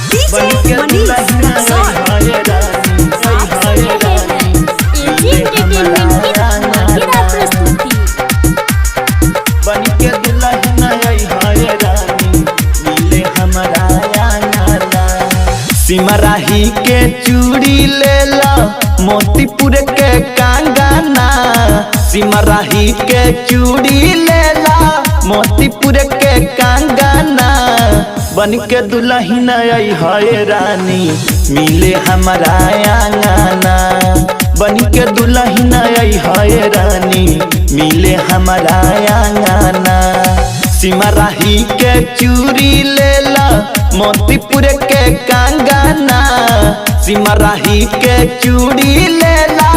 बन के दुल्हन आई हाय रानी आई हाय रानी बन के दुल्हन आई हाय रानी मिले हमारा आंगना। सिमराही के चूड़ी ले ला मोतीपुर के कंगना, सिमराही के चूड़ी ले ला मोतीपुर के कंगना। बन के दुल्हन आई हाय रानी मिले हमारा आंगना, बन के दुल्हन आई हाय रानी मिले हमारा आंगना। सिमराही के चूड़ी ले ला मोतीपुर के कंगना, सिमराही के चूड़ी ले ला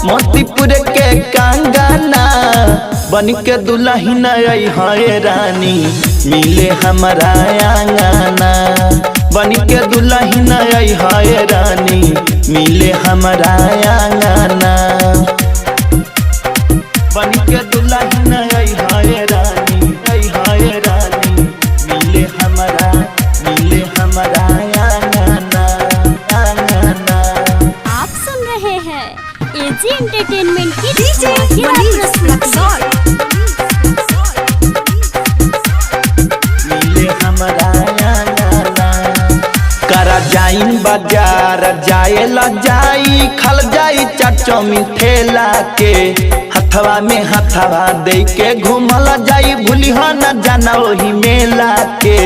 मोतीपुर के कंगना। बन के दुल्हन आई हाय रानी मिले हमारा आंगना, बन के दुल्हन आई हाय रानी मिले हमारा आंगना। बन के दुल्हन आई हाय रानी मिले हमारा आंगना आंगना। आप सुन रहे हैं एजी एंटरटेनमेंट की मिले हमारा आंगना। करा जाइन बाजार जाए ला जाई खल जाई चाचो मिठेला के, हथवा में हथवा दे के घूमल जाई भूली हो न जाना वही मेला के।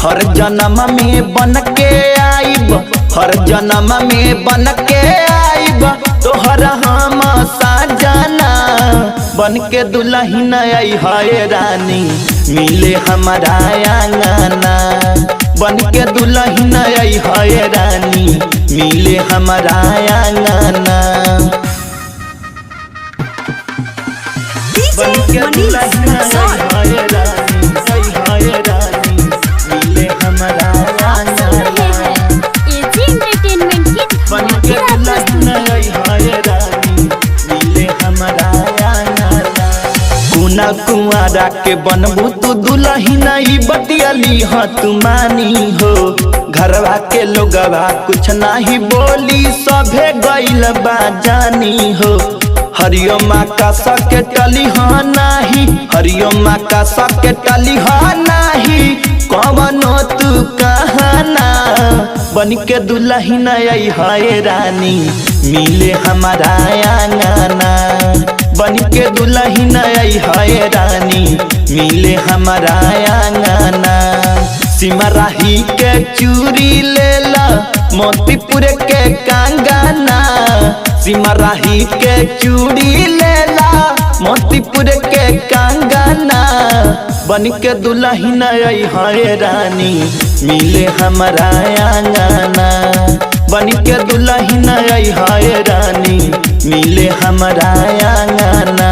हर जन्म में बन के आइब, हर जन्म में बन के आइब तोहर हम साजना। बन के दुल्हन आई हाय रानी मिले हमारा आंगना, बन के दुल्हन आई हाय रानी मिले हमारा आंगना। बन के दुल्हन आई हाय रानी मिले हमारा आंगना। एजी एंटरटेनमेंट की बन के दुल्हन आई हाय रानी मिले हमारा आंगना। कुना कुआरा के बनबू तू दुल्हन ई बतियली हाँ तू मानी हो, घरवा के लोगवा कुछ नाही बोली सभे गइल बा जानी हो। हरियो माँ का सके टली हाँ नाही, हरियो माँ का सके टली हाँ नाही कवनो तू कहना। बन के दुल्हन आई हाय रानी मिले हमारा आंगना, बन के दुल्हन आई हाय रानी मिले हमारा आंगना। सिमराही के चूड़ी ले ला मोतीपुर के कंगना, सिमराही के चूड़ी ले ला मोतीपुर के कंगना। बन के दुल्हन आई हाय रानी मिले हमारा आंगना, बन के दुल्हन आई हाय रानी मिले हमारा आंगना।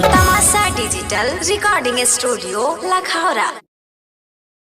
तमाशा डिजिटल रिकॉर्डिंग स्टूडियो लखौरा।